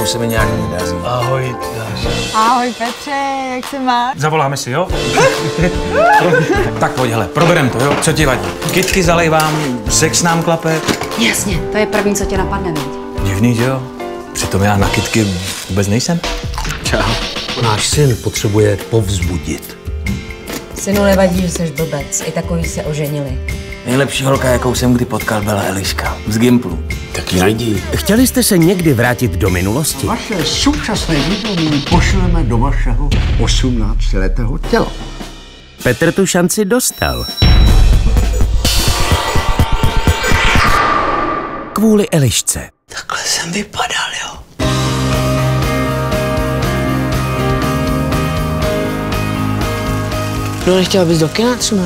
už se mi nějak nedaří. Ahoj, Dáša. Ahoj Petře, jak se máš? Zavoláme si, jo? Tak pojď, hele, proberem to, jo? Co ti vadí? Kytky zalejvám, sex nám klape. Jasně, to je první, co tě napadne, viď? Divný, že jo? Přitom já na kytky vůbec nejsem. Čau. Náš syn potřebuje povzbudit. Synu, nevadí, že jsi blbec. I takový se oženili. Nejlepší holka, jakou jsem kdy potkal, byla Eliška z Gimplu. Tak ji najdi. Chtěli jste se někdy vrátit do minulosti? Vaše současné vědomí pošleme do vašeho 18letého těla. Petr tu šanci dostal. Kvůli Elišce. Takhle jsem vypadal, jo. No, nechtěla bys do kina třeba?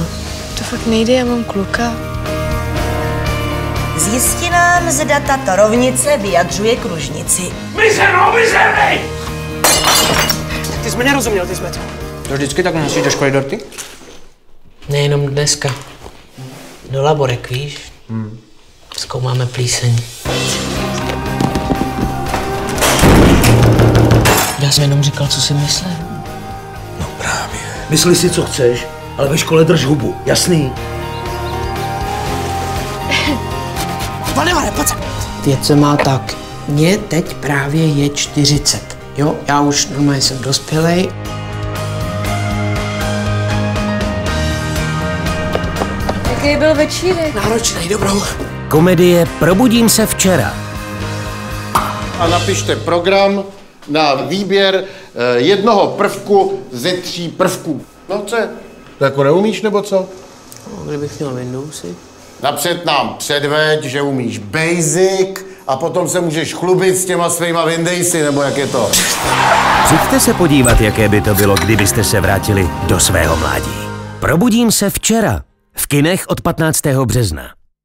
To fakt nejde, já mám kluka. Zjistí nám, zda tato rovnice vyjadřuje kružnici. Mizerný! Tak ty jsi mi nerozuměl, ty zmetku. To vždycky tak nosíš do školy dorty? Nejenom dneska. Do laborek, víš? Zkoumáme plíseň. Já jsem jenom říkal, co si myslím. No právě. Mysli si, co chceš, ale ve škole drž hubu, jasný? Vale, pojď se. Věc se má tak. Mně teď právě je 40. Jo, já už normálně jsem dospělej. Jaký byl večírek? Náročnej, dobrou. Komedie Probudím se včera. A napište program na výběr jednoho prvku ze 3 prvků. No co? To jako neumíš nebo co? No, kdybych měl Windowsy. Napřed nám předveď, že umíš Basic a potom se můžeš chlubit s těma svýma Windowsy, nebo jak je to? Přijďte se podívat, jaké by to bylo, kdybyste se vrátili do svého mládí. Probudím se včera. V kinech od 15. března.